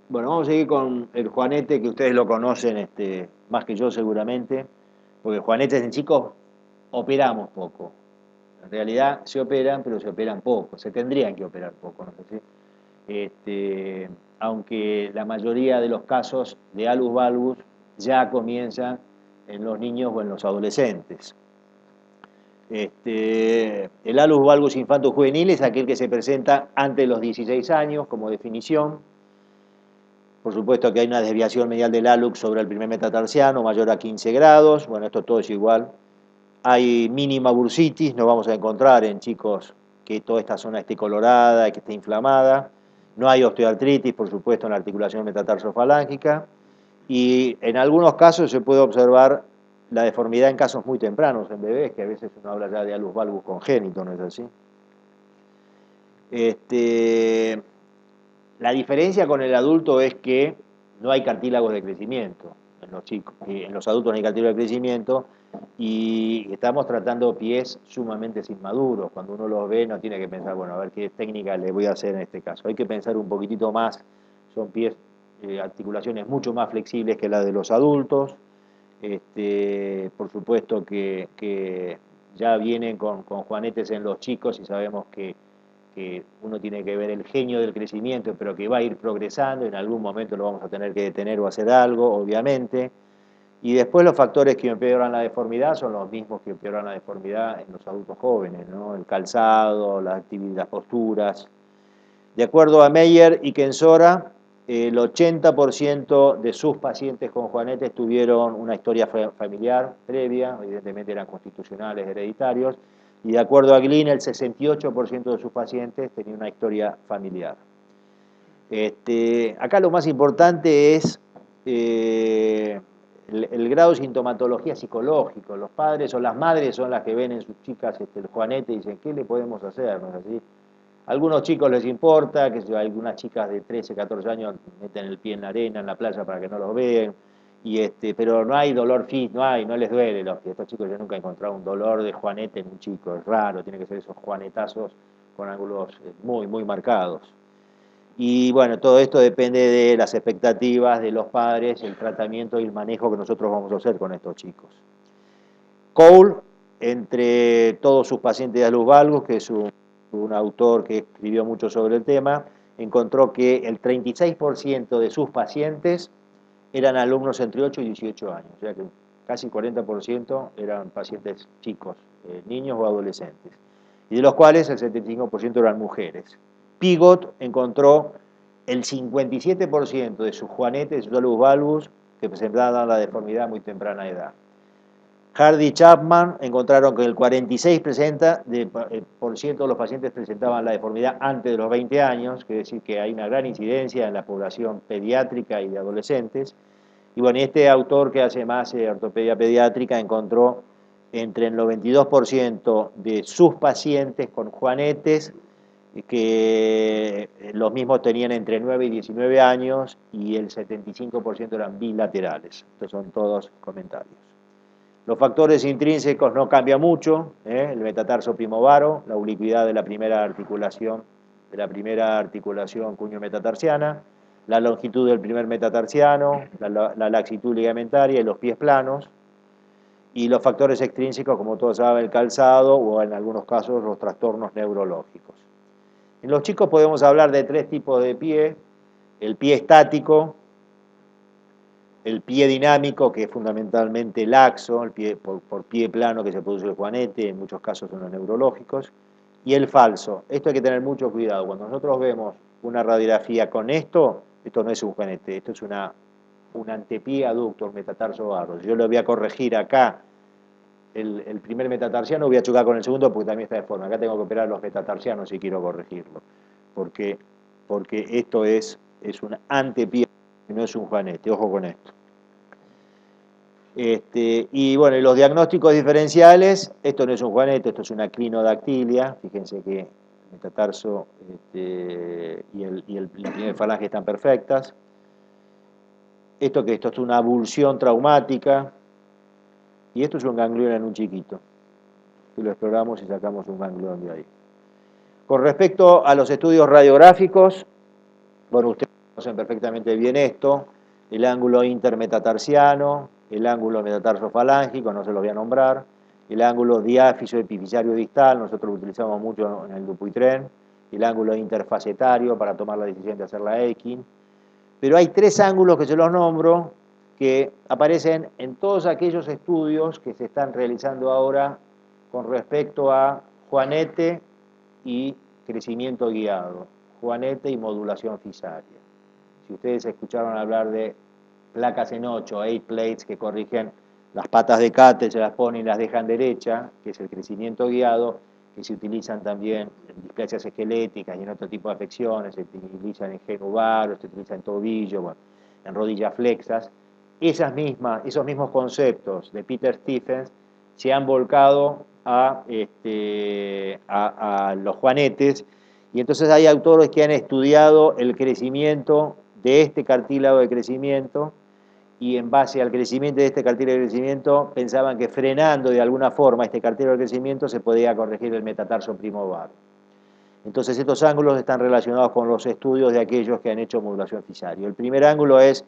Bueno, vamos a seguir con el Juanete, que ustedes lo conocen más que yo seguramente, porque Juanetes en chicos operamos poco. En realidad se operan, pero se operan poco, se tendrían que operar poco, ¿no es así? Aunque la mayoría de los casos de alus valgus ya comienzan en los niños o en los adolescentes. El alus valgus infanto juvenil es aquel que se presenta antes de los 16 años como definición. Por supuesto que hay una desviación medial del alux sobre el primer metatarsiano mayor a 15 grados. Bueno, esto todo es igual. Hay mínima bursitis, no vamos a encontrar en chicos que toda esta zona esté colorada, que esté inflamada. No hay osteoartritis, por supuesto, en la articulación metatarsofalángica. Y en algunos casos se puede observar la deformidad en casos muy tempranos, en bebés, que a veces uno habla ya de alus valgus congénito, ¿no es así? La diferencia con el adulto es que no hay cartílagos de crecimiento en los chicos, y en los adultos no hay cartílagos de crecimiento y estamos tratando pies sumamente inmaduros. Cuando uno los ve no tiene que pensar, bueno, a ver qué técnica le voy a hacer en este caso. Hay que pensar un poquitito más, son pies, articulaciones mucho más flexibles que las de los adultos. Por supuesto que ya vienen con juanetes en los chicos y sabemos que uno tiene que ver el genio del crecimiento, pero que va a ir progresando, en algún momento lo vamos a tener que detener o hacer algo, obviamente. Y después los factores que empeoran la deformidad son los mismos que empeoran la deformidad en los adultos jóvenes, ¿no? El calzado, las posturas. De acuerdo a Meyer y Kensora, el 80% de sus pacientes con juanetes tuvieron una historia familiar previa, evidentemente eran constitucionales, hereditarios, y de acuerdo a Glynn, el 68% de sus pacientes tenían una historia familiar. Acá lo más importante es el grado de sintomatología psicológico. Los padres o las madres son las que ven en sus chicas el juanete y dicen, ¿qué le podemos hacer? ¿No es así? A algunos chicos les importa, que algunas chicas de 13, 14 años meten el pie en la arena, en la playa para que no los vean, pero no hay dolor físico, no les duele los pies. Estos chicos yo nunca he encontrado un dolor de juanete en un chico, es raro, tiene que ser esos juanetazos con ángulos muy, muy marcados. Y bueno, todo esto depende de las expectativas de los padres, el tratamiento y el manejo que nosotros vamos a hacer con estos chicos. Cole, entre todos sus pacientes de alus valgus, que es un autor que escribió mucho sobre el tema, encontró que el 36% de sus pacientes eran alumnos entre 8 y 18 años, o sea que casi 40% eran pacientes chicos, niños o adolescentes, y de los cuales el 75% eran mujeres. Pigot encontró el 57% de sus juanetes, de sus alus valgus, que presentaban la deformidad a muy temprana edad. Hardy y Chapman encontraron que el 46% de los pacientes presentaban la deformidad antes de los 20 años, quiere decir que hay una gran incidencia en la población pediátrica y de adolescentes. Y bueno, este autor que hace más ortopedia pediátrica encontró entre el 92% de sus pacientes con juanetes que los mismos tenían entre 9 y 19 años y el 75% eran bilaterales. Estos son todos comentarios. Los factores intrínsecos no cambian mucho, el metatarso primovaro, la ubicuidad de la primera articulación cuño metatarsiana, la longitud del primer metatarsiano, la laxitud ligamentaria y los pies planos, y los factores extrínsecos, como todos saben, el calzado o en algunos casos los trastornos neurológicos. En los chicos podemos hablar de tres tipos de pie: el pie estático, el pie dinámico, que es fundamentalmente laxo, el pie por pie plano que se produce el juanete, en muchos casos son los neurológicos, y el falso. Esto hay que tener mucho cuidado. Cuando nosotros vemos una radiografía con esto no es un juanete, esto es un antepié aductor metatarso barro. Yo le voy a corregir acá el primer metatarsiano, voy a chocar con el segundo porque también está deforme. Acá tengo que operar los metatarsianos si quiero corregirlo, porque esto es un antepié, no es un juanete, ojo con esto. Y bueno, y los diagnósticos diferenciales, esto no es un juanete, esto es una clinodactilia, fíjense que el metatarso la primera falange están perfectas. Esto es una abulsión traumática, y esto es un ganglión en un chiquito, que lo exploramos y sacamos un ganglión de ahí. Con respecto a los estudios radiográficos, bueno, ustedes conocen perfectamente bien esto, el ángulo intermetatarsiano, el ángulo metatarsofalángico, no se los voy a nombrar, el ángulo diáfiso epifisiario distal, nosotros lo utilizamos mucho en el Dupuytren, el ángulo interfacetario para tomar la decisión de hacer la Eikin, pero hay tres ángulos que se los nombro que aparecen en todos aquellos estudios que se están realizando ahora con respecto a Juanete y crecimiento guiado, Juanete y modulación fisaria. Si ustedes escucharon hablar de placas en 8, 8 plates que corrigen las patas de Cattell, se las ponen y las dejan derecha, que es el crecimiento guiado, que se utilizan también en displasias esqueléticas y en otro tipo de afecciones, se utilizan en genu-varo, se utilizan en tobillo, bueno, en rodillas flexas. Esos mismos conceptos de Peter Stephens se han volcado a los juanetes, y entonces hay autores que han estudiado el crecimiento de este cartílago de crecimiento, y en base al crecimiento de este cartílago de crecimiento pensaban que frenando de alguna forma este cartílago de crecimiento se podía corregir el metatarso primovar. Entonces estos ángulos están relacionados con los estudios de aquellos que han hecho modulación fisaria. El primer ángulo es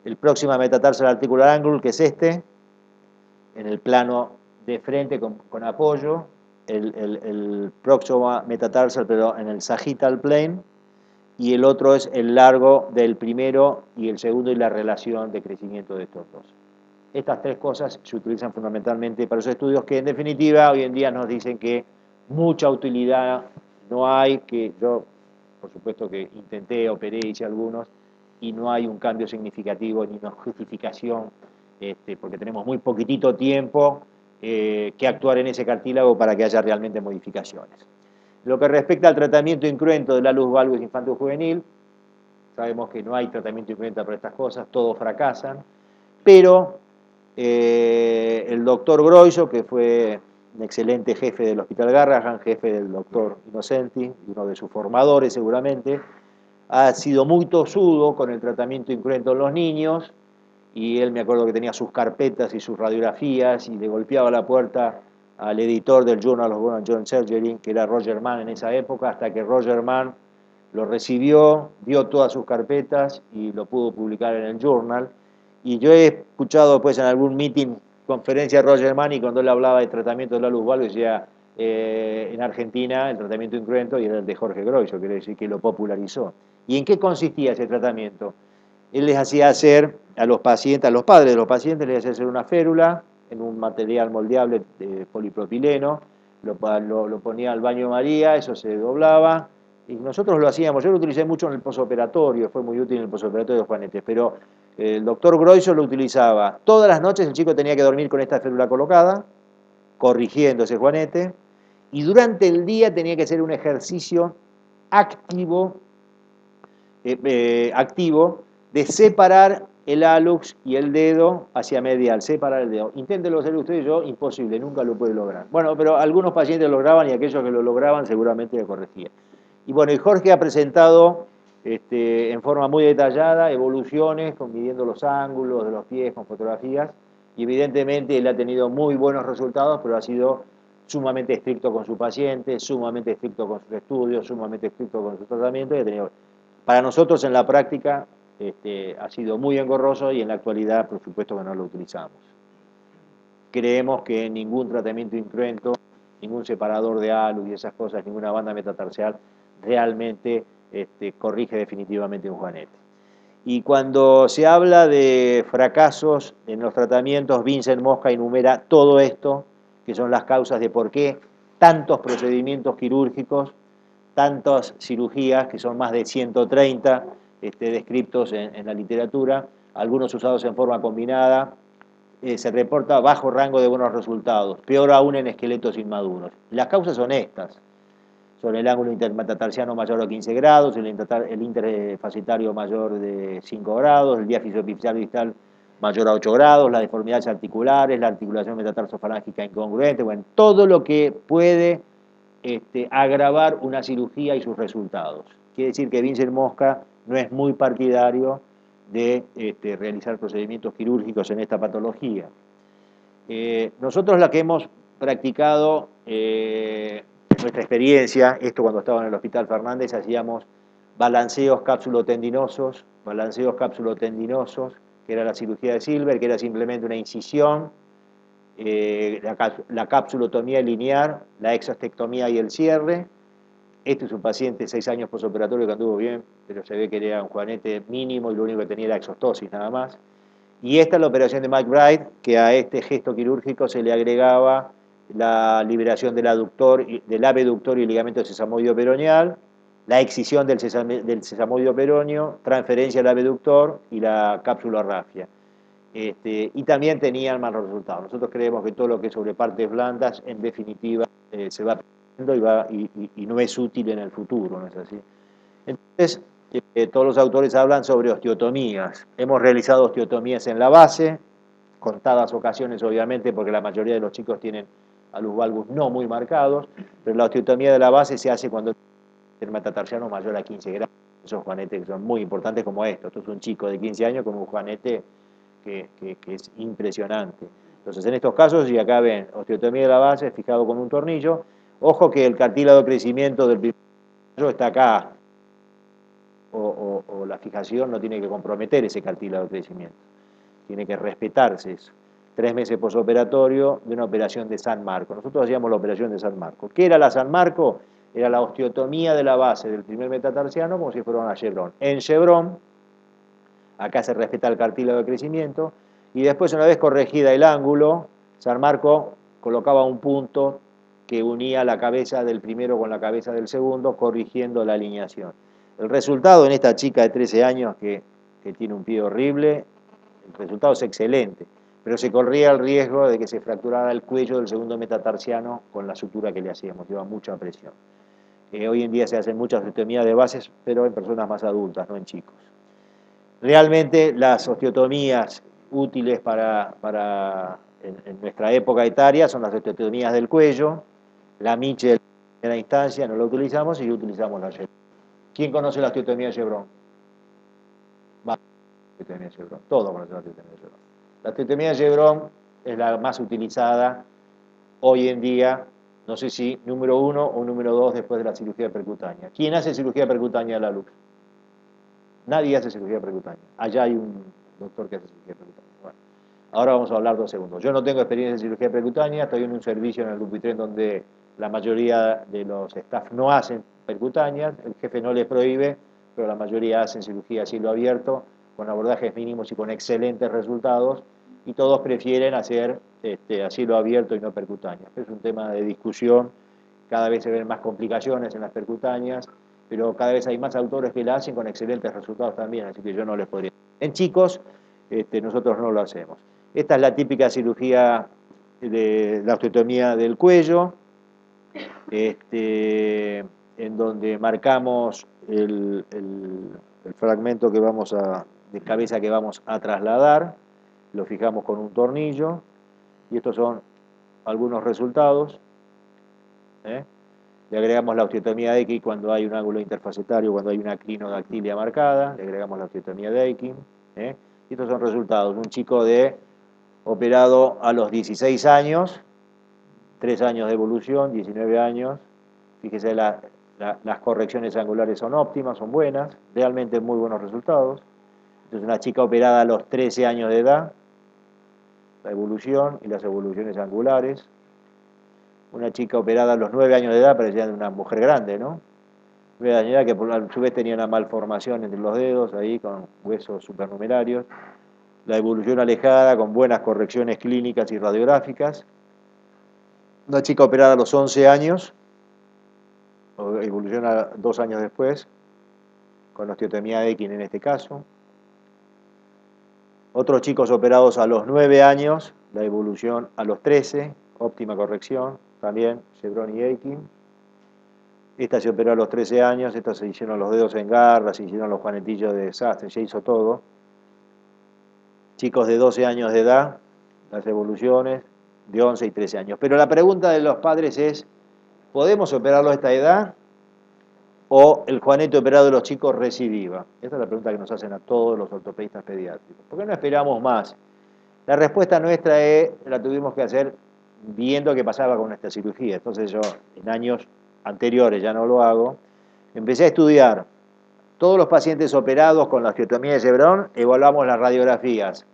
el próximo metatarsal articular angle, que es este, en el plano de frente con apoyo, el próximo metatarsal pero en el sagittal plane, y el otro es el largo del primero y el segundo y la relación de crecimiento de estos dos. Estas tres cosas se utilizan fundamentalmente para los estudios que en definitiva hoy en día nos dicen que mucha utilidad no hay, que yo por supuesto que intenté, operé, hice algunos, y no hay un cambio significativo ni una justificación, porque tenemos muy poquitito tiempo que actuar en ese cartílago para que haya realmente modificaciones. Lo que respecta al tratamiento incruento de la luz valgus infanto-juvenil, sabemos que no hay tratamiento incruento para estas cosas, todos fracasan, pero el doctor Groiso, que fue un excelente jefe del Hospital Garrahan, jefe del doctor Innocenti, uno de sus formadores seguramente, ha sido muy tosudo con el tratamiento incruento en los niños, y él me acuerdo que tenía sus carpetas y sus radiografías y le golpeaba la puerta al editor del Journal of Bone and Joint Surgery, que era Roger Mann en esa época, hasta que Roger Mann lo recibió, vio todas sus carpetas y lo pudo publicar en el Journal. Y yo he escuchado después en algún meeting, conferencia de Roger Mann, y cuando él hablaba de tratamiento de la luz valgus, decía en Argentina el tratamiento incruento, y era el de Jorge Groiso, quiere decir que lo popularizó. ¿Y en qué consistía ese tratamiento? Él les hacía hacer a los pacientes, a los padres de los pacientes, les hacía hacer una férula en un material moldeable de polipropileno, lo ponía al baño María, eso se doblaba, y nosotros lo hacíamos. Yo lo utilicé mucho en el posoperatorio, fue muy útil en el posoperatorio de Juanete, pero el doctor Groiso lo utilizaba todas las noches. El chico tenía que dormir con esta férula colocada, corrigiendo ese Juanete, y durante el día tenía que hacer un ejercicio activo de separar el hallux y el dedo hacia medial, separar el dedo. Inténtenlo hacer ustedes, yo imposible, nunca lo pude lograr. Bueno, pero algunos pacientes lo lograban, y aquellos que lo lograban seguramente lo corregían. Y bueno, y Jorge ha presentado en forma muy detallada evoluciones, midiendo los ángulos de los pies con fotografías, y evidentemente él ha tenido muy buenos resultados, pero ha sido sumamente estricto con su paciente, sumamente estricto con sus estudios, sumamente estricto con su tratamiento, y ha tenido... Para nosotros en la práctica ha sido muy engorroso, y en la actualidad por supuesto que no lo utilizamos. Creemos que ningún tratamiento incruento, ningún separador de hallux y esas cosas, ninguna banda metatarsial realmente corrige definitivamente un Juanete. Y cuando se habla de fracasos en los tratamientos, Vincent Mosca enumera todo esto, que son las causas de por qué tantos procedimientos quirúrgicos, tantas cirugías, que son más de 130 descritos en la literatura, algunos usados en forma combinada. Se reporta bajo rango de buenos resultados, peor aún en esqueletos inmaduros. Las causas son estas: son el ángulo intermetatarsiano mayor a 15 grados, el interfacetario mayor de 5 grados, el diáfiso epifisiario distal mayor a 8 grados, las deformidades articulares, la articulación metatarsofalángica incongruente, bueno, todo lo que puede agravar una cirugía y sus resultados. Quiere decir que Vincent Mosca no es muy partidario de realizar procedimientos quirúrgicos en esta patología. Nosotros la que hemos practicado, nuestra experiencia, esto cuando estaba en el Hospital Fernández, hacíamos balanceos cápsulo-tendinosos, que era la cirugía de Silver, que era simplemente una incisión, la capsulotomía lineal, la exostectomía y el cierre. Este es un paciente de 6 años posoperatorio que anduvo bien, pero se ve que era un juanete mínimo y lo único que tenía era exostosis nada más. Y esta es la operación de McBride, que a este gesto quirúrgico se le agregaba la liberación del abductor y ligamento sesamoideo peroneal, la excisión del sesamoideo peroneo, transferencia al abductor y la cápsula rafia. Y también tenían malos resultados. Nosotros creemos que todo lo que es sobre partes blandas, en definitiva, se va perdiendo y no es útil en el futuro, ¿no es así? Entonces, todos los autores hablan sobre osteotomías. Hemos realizado osteotomías en la base, contadas ocasiones obviamente, porque la mayoría de los chicos tienen alus valgus no muy marcados, pero la osteotomía de la base se hace cuando el metatarsiano mayor a 15 grados. Esos juanetes que son muy importantes como esto. Esto es un chico de 15 años con un juanete que es impresionante. Entonces, en estos casos, y acá ven, osteotomía de la base fijado con un tornillo, ojo que el cartílago de crecimiento del primer está acá, o la fijación no tiene que comprometer ese cartílago de crecimiento, tiene que respetarse eso. 3 meses posoperatorio de una operación de San Marco. Nosotros hacíamos la operación de San Marco. ¿Qué era la San Marco? Era la osteotomía de la base del primer metatarsiano como si fuera una chevron. En chevron, acá se respeta el cartílago de crecimiento, y después, una vez corregida el ángulo, San Marco colocaba un punto que unía la cabeza del primero con la cabeza del segundo, corrigiendo la alineación. El resultado en esta chica de 13 años que tiene un pie horrible, el resultado es excelente, pero se corría el riesgo de que se fracturara el cuello del segundo metatarsiano con la sutura que le hacíamos, lleva mucha presión. Hoy en día se hacen muchas osteotomías de bases, pero en personas más adultas, no en chicos. Realmente las osteotomías útiles en nuestra época etaria son las osteotomías del cuello, la Mitchell en primera instancia no la utilizamos y utilizamos la Chevron. ¿Quién conoce la osteotomía de Chevron? Todos conocen la osteotomía de Chevron. La osteotomía de Chevron es la más utilizada hoy en día, no sé si número 1 o número 2 después de la cirugía percutánea. ¿Quién hace cirugía percutánea a la luz? Nadie hace cirugía percutánea. Allá hay un doctor que hace cirugía percutánea. Bueno, ahora vamos a hablar 2 segundos. Yo no tengo experiencia en cirugía percutánea, estoy en un servicio en el Dupuytren donde la mayoría de los staff no hacen percutáneas, el jefe no les prohíbe, pero la mayoría hacen cirugía a cielo abierto, con abordajes mínimos y con excelentes resultados, y todos prefieren hacer a cielo abierto y no percutáneas. Es un tema de discusión, cada vez se ven más complicaciones en las percutáneas, pero cada vez hay más autores que la hacen con excelentes resultados también, así que yo no les podría. En chicos, nosotros no lo hacemos. Esta es la típica cirugía de la osteotomía del cuello, en donde marcamos el fragmento de cabeza que vamos a trasladar, lo fijamos con un tornillo, y estos son algunos resultados. Le agregamos la osteotomía de Eikin cuando hay un ángulo interfacetario, cuando hay una clinodactilia marcada, le agregamos la osteotomía de Eikin. Y estos son resultados. Un chico operado a los 16 años, 3 años de evolución, 19 años. Fíjese, las correcciones angulares son óptimas, son buenas, realmente muy buenos resultados. Entonces, una chica operada a los 13 años de edad, la evolución y las evoluciones angulares. Una chica operada a los 9 años de edad, parecía una mujer grande, ¿no? 9 años de edad, que a su vez tenía una malformación entre los dedos, ahí con huesos supernumerarios. La evolución alejada, con buenas correcciones clínicas y radiográficas. Una chica operada a los 11 años, evoluciona 2 años después, con osteotomía de Eikin en este caso. Otros chicos operados a los 9 años, la evolución a los 13, óptima corrección, también Chevron y Eikin. Esta se operó a los 13 años, esta se hicieron los dedos en garra, se hicieron los juanetillos de desastre, se hizo todo. Chicos de 12 años de edad, las evoluciones de 11 y 13 años. Pero la pregunta de los padres es, ¿podemos operarlo a esta edad? ¿O el juanete operado de los chicos recidiva? Esta es la pregunta que nos hacen a todos los ortopedistas pediátricos. ¿Por qué no esperamos más? La respuesta nuestra la tuvimos que hacer viendo qué pasaba con esta cirugía. Entonces yo, en años anteriores, ya no lo hago, empecé a estudiar Todos los pacientes operados con la osteotomía de Chevron evaluamos las radiografías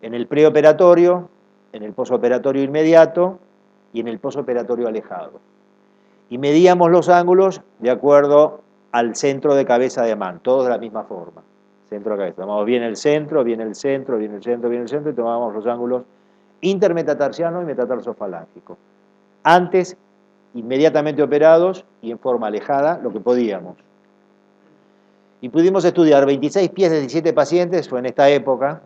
en el preoperatorio, en el posoperatorio inmediato y en el posoperatorio alejado. Y medíamos los ángulos de acuerdo al centro de cabeza de Mann, todos de la misma forma. Centro de cabeza. Tomamos bien el centro, bien el centro, bien el centro, bien el centro y tomábamos los ángulos intermetatarsiano y metatarsofalángico. Antes, inmediatamente operados y en forma alejada, lo que podíamos. Y pudimos estudiar 26 pies de 17 pacientes, fue en esta época,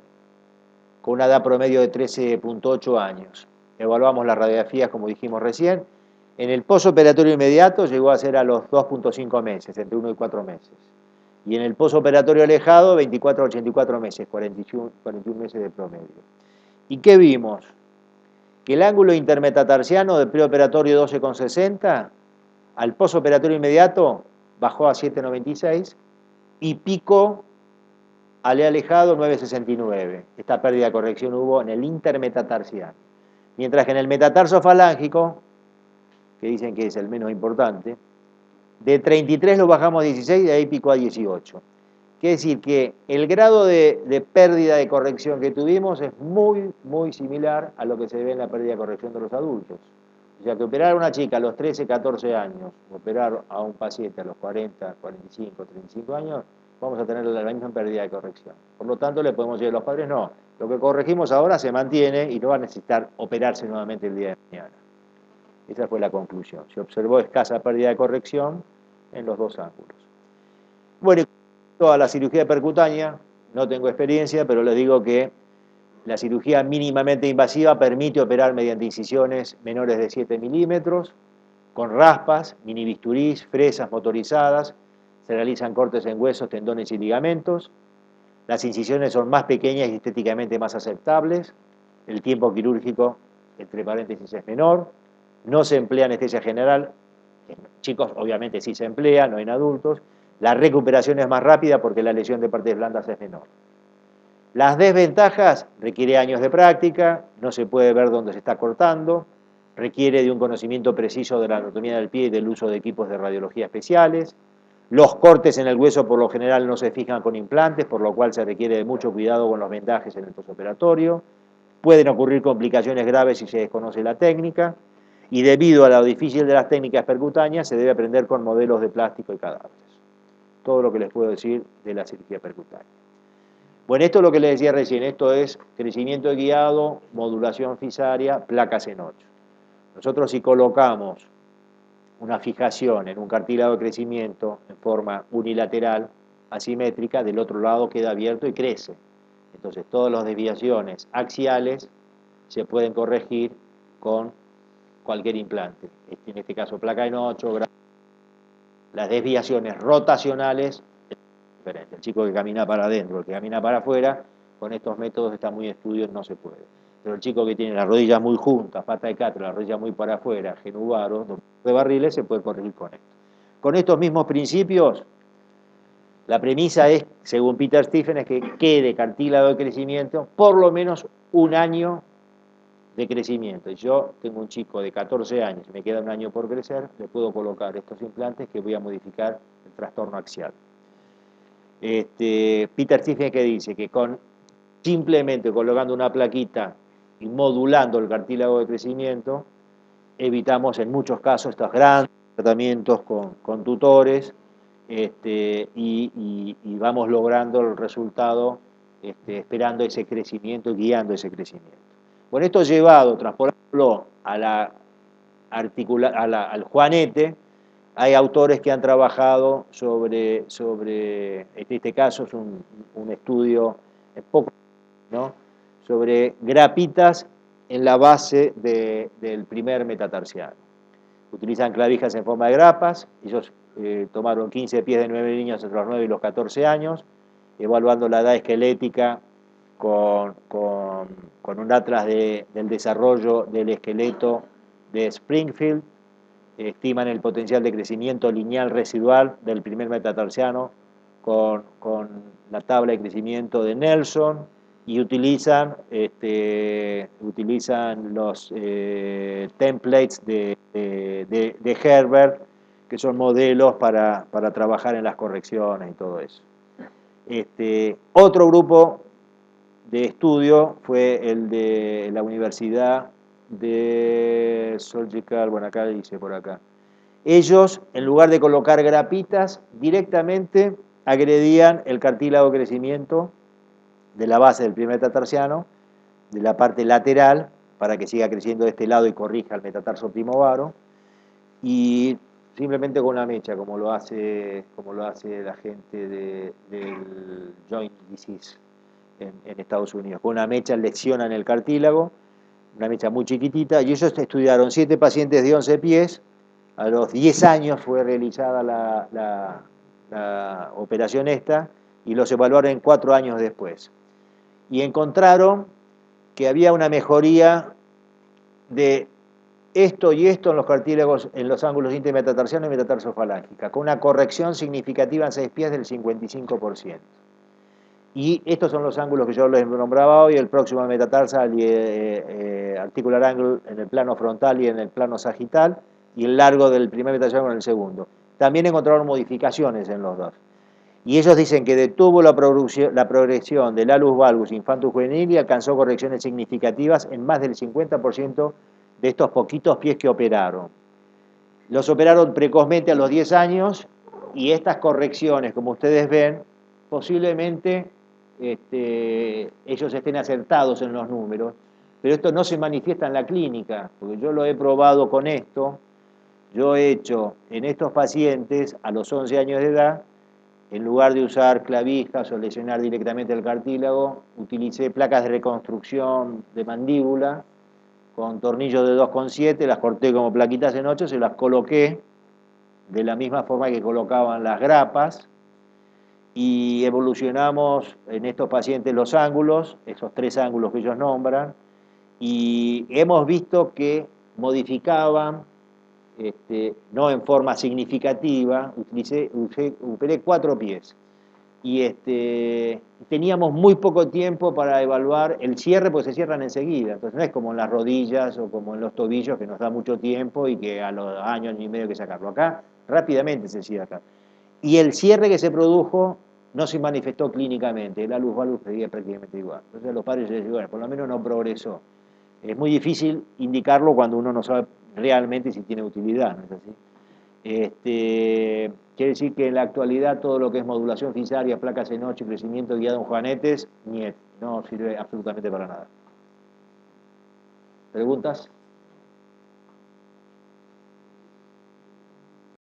con una edad promedio de 13.8 años. Evaluamos las radiografías, como dijimos recién. En el posoperatorio inmediato llegó a ser a los 2.5 meses, entre 1 y 4 meses. Y en el posoperatorio alejado, 24 a 84 meses, 41 meses de promedio. ¿Y qué vimos? Que el ángulo intermetatarsiano del preoperatorio 12,60 al posoperatorio inmediato bajó a 7,96 y pico al alejado 9,69. Esta pérdida de corrección hubo en el intermetatarsiano. Mientras que en el metatarsofalágico, que dicen que es el menos importante, de 33 lo bajamos a 16 y de ahí picó a 18. Quiere decir que el grado de pérdida de corrección que tuvimos es muy, muy similar a lo que se ve en la pérdida de corrección de los adultos. O sea que operar a una chica a los 13, 14 años, operar a un paciente a los 40, 45, 35 años, vamos a tener la misma pérdida de corrección. Por lo tanto, le podemos decir a los padres, no, lo que corregimos ahora se mantiene y no va a necesitar operarse nuevamente el día de mañana. Esa fue la conclusión. Se observó escasa pérdida de corrección en los dos ángulos. Bueno, a la cirugía percutánea, no tengo experiencia, pero les digo que la cirugía mínimamente invasiva permite operar mediante incisiones menores de 7 milímetros, con raspas, mini bisturís, fresas motorizadas, se realizan cortes en huesos, tendones y ligamentos, las incisiones son más pequeñas y estéticamente más aceptables, el tiempo quirúrgico, entre paréntesis, es menor, no se emplea anestesia general, en chicos obviamente sí se emplea, no en adultos, la recuperación es más rápida porque la lesión de partes blandas es menor. Las desventajas: requiere años de práctica, no se puede ver dónde se está cortando, requiere de un conocimiento preciso de la anatomía del pie y del uso de equipos de radiología especiales, los cortes en el hueso por lo general no se fijan con implantes, por lo cual se requiere de mucho cuidado con los vendajes en el postoperatorio, pueden ocurrir complicaciones graves si se desconoce la técnica, y debido a lo difícil de las técnicas percutáneas se debe aprender con modelos de plástico y cadáveres. Todo lo que les puedo decir de la cirugía percutánea. Bueno, esto es lo que les decía recién, esto es crecimiento guiado, modulación fisaria, placas en 8. Nosotros si colocamos una fijación en un cartílago de crecimiento en forma unilateral, asimétrica, del otro lado queda abierto y crece. Entonces todas las desviaciones axiales se pueden corregir con cualquier implante. En este caso placa en 8, las desviaciones rotacionales es diferente. El chico que camina para adentro, el que camina para afuera, con estos métodos están muy estudios, no se puede. Pero el chico que tiene las rodillas muy juntas, pata de cátedra, las rodillas muy para afuera, genubaro, de barriles, se puede corregir con esto. Con estos mismos principios, la premisa es, según Peter Stephen, es que quede cartílago de crecimiento por lo menos un año de crecimiento. Y yo tengo un chico de 14 años, me queda un año por crecer, le puedo colocar estos implantes que voy a modificar el trastorno axial. Peter Stephen que dice que simplemente colocando una plaquita y modulando el cartílago de crecimiento, evitamos en muchos casos estos grandes tratamientos con tutores y vamos logrando el resultado esperando ese crecimiento y guiando ese crecimiento. Bueno, esto llevado, transportándolo al juanete, hay autores que han trabajado sobre en este caso es un estudio poco, ¿no?, sobre grapitas en la base del primer metatarsiano. Utilizan clavijas en forma de grapas, ellos tomaron 15 pies de 9 niños entre los 9 y los 14 años, evaluando la edad esquelética con un atlas del desarrollo del esqueleto de Springfield, estiman el potencial de crecimiento lineal residual del primer metatarsiano con la tabla de crecimiento de Nelson y utilizan los templates de Herbert que son modelos para trabajar en las correcciones y todo eso. Otro grupo de estudio fue el de la Universidad de Surgical, bueno, acá dice por acá. Ellos, en lugar de colocar grapitas, directamente agredían el cartílago de crecimiento de la base del primer metatarsiano, de la parte lateral, para que siga creciendo de este lado y corrija el metatarso primovaro, y simplemente con una mecha, como lo hace la gente del Joint Disease en Estados Unidos. Con una mecha leccionan el cartílago, una mecha muy chiquitita, y ellos estudiaron 7 pacientes de 11 pies. A los 10 años fue realizada la operación esta, y los evaluaron en 4 años después. Y encontraron que había una mejoría de esto y esto en los cartílagos, en los ángulos intermetatarsiano y metatarsofalángicas, con una corrección significativa en 6 pies del 55%. Y estos son los ángulos que yo les nombraba hoy: el próximo metatarsal y articular angle en el plano frontal y en el plano sagital, y el largo del primer metatarsiano con el segundo. También encontraron modificaciones en los dos. Y ellos dicen que detuvo la progresión del alus valgus infanto juvenil y alcanzó correcciones significativas en más del 50% de estos poquitos pies que operaron. Los operaron precozmente a los 10 años, y estas correcciones, como ustedes ven, posiblemente ellos estén acertados en los números, pero esto no se manifiesta en la clínica, porque yo lo he probado con esto. Yo he hecho en estos pacientes a los 11 años de edad, en lugar de usar clavijas o lesionar directamente el cartílago, utilicé placas de reconstrucción de mandíbula con tornillos de 2,7, las corté como plaquitas en 8, se las coloqué de la misma forma que colocaban las grapas, y evolucionamos en estos pacientes los ángulos, esos 3 ángulos que ellos nombran, y hemos visto que modificaban, no en forma significativa. Operé 4 pies, y teníamos muy poco tiempo para evaluar el cierre, pues se cierran enseguida. Entonces no es como en las rodillas o como en los tobillos, que nos da mucho tiempo y que a los años y medio hay que sacarlo. Acá rápidamente se cierra. Y el cierre que se produjo no se manifestó clínicamente, el alus valgus seguía prácticamente igual. Entonces los padres decían, bueno, por lo menos no progresó. Es muy difícil indicarlo cuando uno no sabe realmente si tiene utilidad, ¿no es así? Quiere decir que en la actualidad todo lo que es modulación fisaria, placas en 8 y crecimiento guiado en juanetes, no sirve absolutamente para nada. ¿Preguntas?